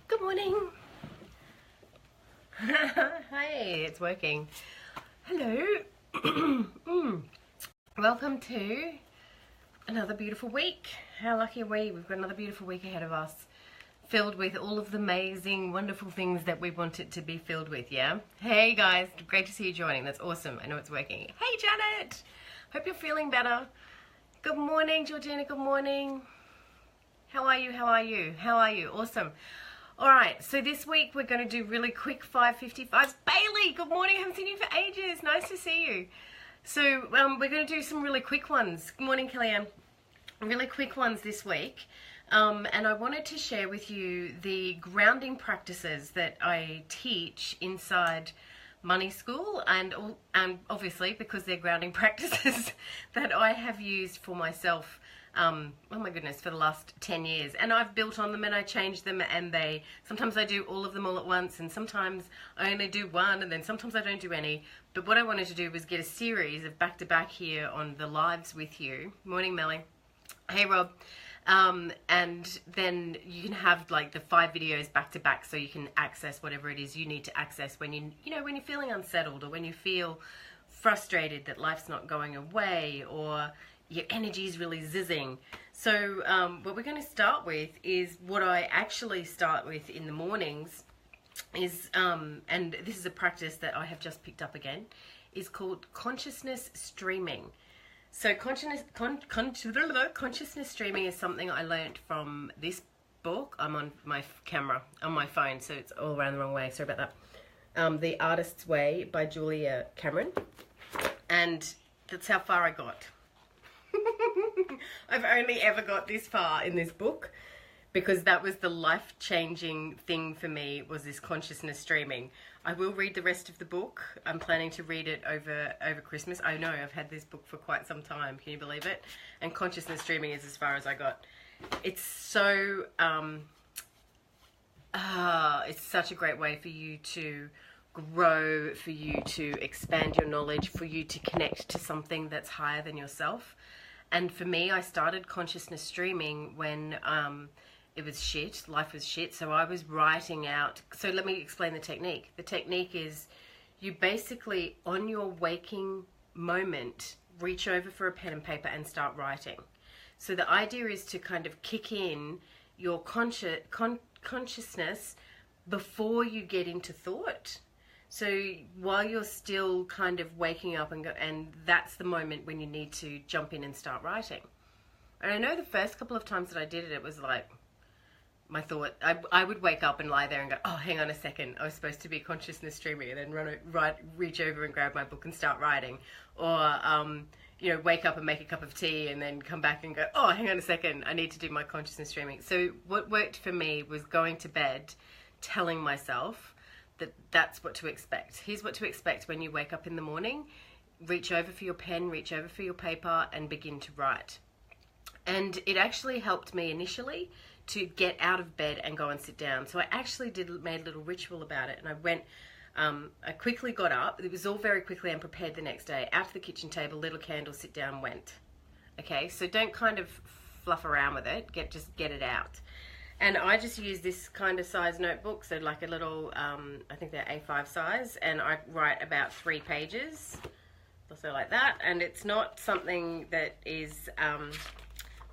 Good morning. Hey, it's working. Hello. Welcome to another beautiful week. How lucky are we? We've got another beautiful week ahead of us, filled with all of the amazing, wonderful things that we want it to be filled with, yeah? Hey guys, great to see you joining. That's awesome. I know it's working. Hey Janet, hope you're feeling better. Good morning, Georgina, good morning. How are you? How are you? How are you? Awesome. All right, so this week we're going to do really quick 555s. Bailey, good morning. I haven't seen you for ages. Nice to see you. So we're going to do some really quick ones. Good morning, Kellyanne. Really quick ones this week. And I wanted to share with you the grounding practices that I teach inside Money School, and obviously because they're grounding practices that I have used for myself oh my goodness, for the last 10 years. And I've built on them and I change them, and sometimes I do all of them all at once, and sometimes I only do one, and then sometimes I don't do any. But what I wanted to do was get a series of back-to-back here on the lives with you. Morning, Melly. Hey, Rob. And then you can have like the 5 videos back-to-back so you can access whatever it is you need to access when when you're feeling unsettled, or when you feel frustrated that life's not going away, or your energy is really zizzing. So what we're going to start with is what I actually start with in the mornings is, and this is a practice that I have just picked up again, is called consciousness streaming. So consciousness streaming is something I learned from this book. I'm on my camera, on my phone, so it's all around the wrong way. Sorry about that. The Artist's Way by Julia Cameron. And that's how far I got. I've only ever got this far in this book, because that was the life-changing thing for me, was this consciousness streaming. I will read the rest of the book. I'm planning to read it over Christmas. I know I've had this book for quite some time. Can you believe it? And consciousness streaming is as far as I got. It's so it's such a great way for you to grow, for you to expand your knowledge, for you to connect to something that's higher than yourself. And for me, I started consciousness streaming when it was shit, life was shit. So I was writing out. So let me explain the technique. The technique is you basically, on your waking moment, reach over for a pen and paper and start writing. So the idea is to kind of kick in your consciousness before you get into thought. So while you're still kind of waking up, and that's the moment when you need to jump in and start writing. And I know the first couple of times that I did it, it was like my thought, I would wake up and lie there and go, oh, hang on a second, I was supposed to be consciousness streaming, and then reach over and grab my book and start writing. Or, wake up and make a cup of tea and then come back and go, oh, hang on a second, I need to do my consciousness streaming. So what worked for me was going to bed, telling myself that's what to expect. Here's what to expect when you wake up in the morning. Reach over for your pen, reach over for your paper, and begin to write. And it actually helped me initially to get out of bed and go and sit down. So I actually made a little ritual about it, and I went, I quickly got up. It was all very quickly and prepared the next day. Out to the kitchen table, little candle, sit down, went. Okay, so don't kind of fluff around with it. Just get it out. And I just use this kind of size notebook, so like a little, I think they're A5 size, and I write about 3 pages, also like that, and it's not something that is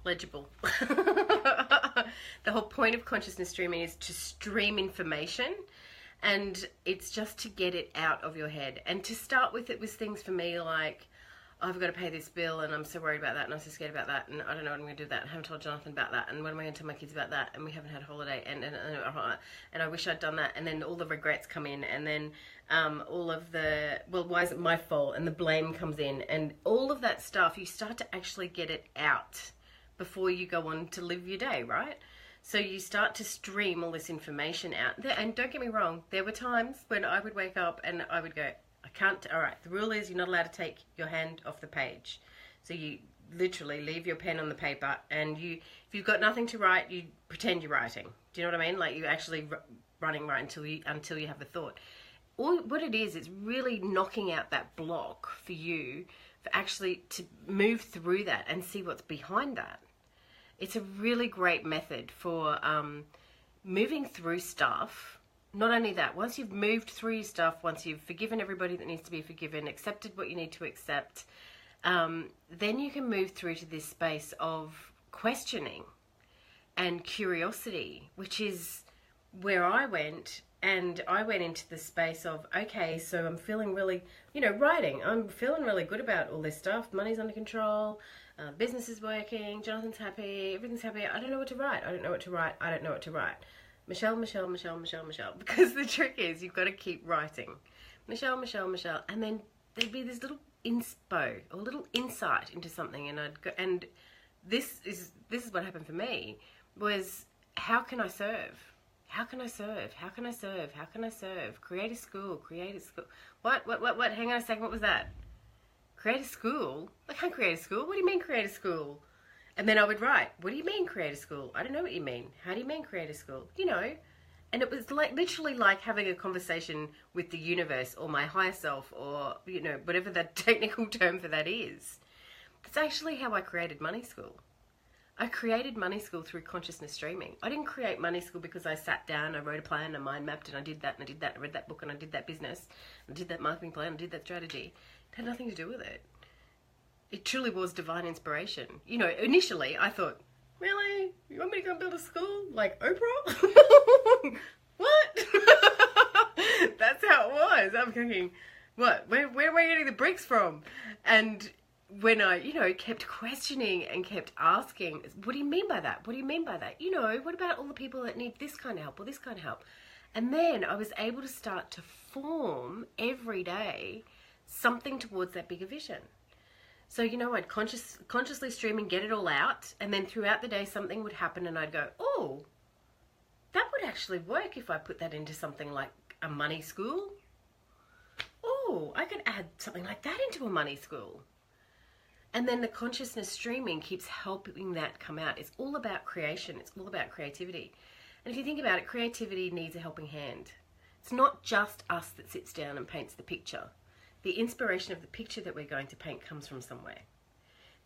legible. The whole point of consciousness streaming is to stream information, and it's just to get it out of your head. And to start with, it was things for me like, I've got to pay this bill, and I'm so worried about that, and I'm so scared about that, and I don't know what I'm going to do with that, and I haven't told Jonathan about that, and what am I going to tell my kids about that, and we haven't had a holiday, and I wish I'd done that, and then all the regrets come in, and then all of the, well, why is it my fault, and the blame comes in, and all of that stuff, you start to actually get it out before you go on to live your day, right? So you start to stream all this information out there, and don't get me wrong, there were times when I would wake up and I would go, all right, the rule is you're not allowed to take your hand off the page. So you literally leave your pen on the paper, and if you've got nothing to write, you pretend you're writing. Do you know what I mean? Like you're actually running right until you have the thought. What it is, it's really knocking out that block for you, for actually to move through that and see what's behind that. It's a really great method for moving through stuff, not only that, once you've moved through your stuff, once you've forgiven everybody that needs to be forgiven, accepted what you need to accept, then you can move through to this space of questioning and curiosity, which is where I went. And I went into the space of, okay, so I'm feeling really, writing. I'm feeling really good about all this stuff. Money's under control. Business is working. Jonathan's happy. Everything's happy. I don't know what to write. I don't know what to write. I don't know what to write. Michelle. Because the trick is you've got to keep writing. Michelle. And then there'd be this little inspo or little insight into something. And I'd go, and this is what happened for me, was how can I serve? How can I serve? How can I serve? How can I serve? Create a school. What? Hang on a second. What was that? Create a school? I can't create a school. What do you mean create a school? And then I would write, what do you mean create a school? I don't know what you mean. How do you mean create a school? And it was literally like having a conversation with the universe or my higher self or, whatever the technical term for that is. That's actually how I created Money School. I created Money School through consciousness streaming. I didn't create Money School because I sat down, I wrote a plan, I mind mapped, and I did that, and I did that, I read that book, and I did that business, and I did that marketing plan, and I did that strategy. It had nothing to do with it. It truly was divine inspiration. Initially I thought, really? You want me to go build a school like Oprah? What? That's how it was. I'm thinking, what? Where am I getting the bricks from? And when I, kept questioning and kept asking, what do you mean by that? What do you mean by that? What about all the people that need this kind of help or this kind of help? And then I was able to start to form every day something towards that bigger vision. So, I'd consciously stream and get it all out. And then throughout the day, something would happen and I'd go, oh, that would actually work if I put that into something like a money school. Oh, I could add something like that into a money school. And then the consciousness streaming keeps helping that come out. It's all about creation. It's all about creativity. And if you think about it, creativity needs a helping hand. It's not just us that sits down and paints the picture. The inspiration of the picture that we're going to paint comes from somewhere.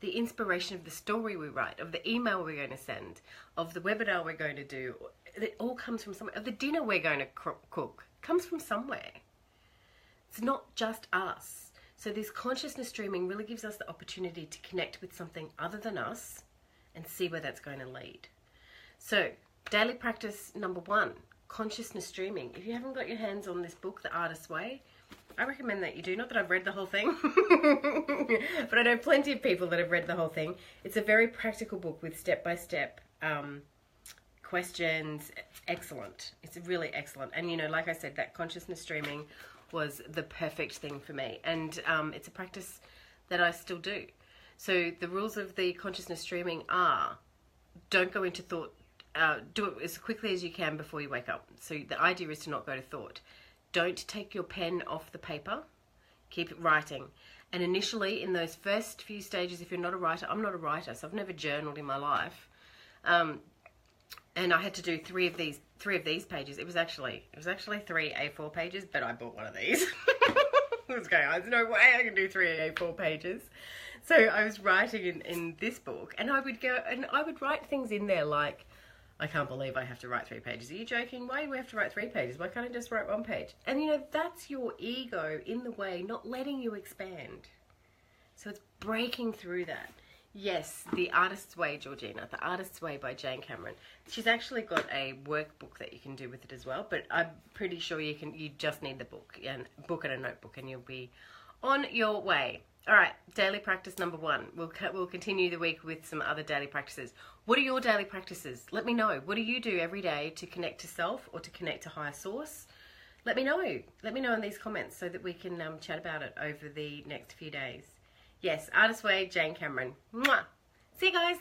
The inspiration of the story we write, of the email we're going to send, of the webinar we're going to do, it all comes from somewhere. Of the dinner we're going to cook, comes from somewhere. It's not just us. So this consciousness streaming really gives us the opportunity to connect with something other than us and see where that's going to lead. So daily practice number 1, consciousness streaming. If you haven't got your hands on this book, The Artist's Way, I recommend that you do. Not that I've read the whole thing, but I know plenty of people that have read the whole thing. It's a very practical book with step-by-step questions. Excellent. It's really excellent. And, like I said, that consciousness streaming was the perfect thing for me. And it's a practice that I still do. So the rules of the consciousness streaming are, don't go into thought, do it as quickly as you can before you wake up. So the idea is to not go to thought. Don't take your pen off the paper. Keep writing. And initially, in those first few stages, if you're not a writer, I'm not a writer, so I've never journaled in my life. And I had to do three of these pages. It was actually 3 A4 pages, but I bought one of these. What's going on? There's no way I can do 3 A4 pages. So I was writing in this book, and I would go and I would write things in there like, I can't believe I have to write 3 pages. Are you joking? Why do we have to write 3 pages? Why can't I just write 1 page? And that's your ego in the way, not letting you expand. So it's breaking through that. Yes, The Artist's Way, Georgina. The Artist's Way by Jane Cameron. She's actually got a workbook that you can do with it as well, but I'm pretty sure you just need the book and a notebook and you'll be on your way. All right, daily practice number 1. We'll continue the week with some other daily practices. What are your daily practices? Let me know. What do you do every day to connect to self or to connect to higher source? Let me know. Let me know in these comments so that we can chat about it over the next few days. Yes, Artist's Way, Jane Cameron. Mwah! See you guys.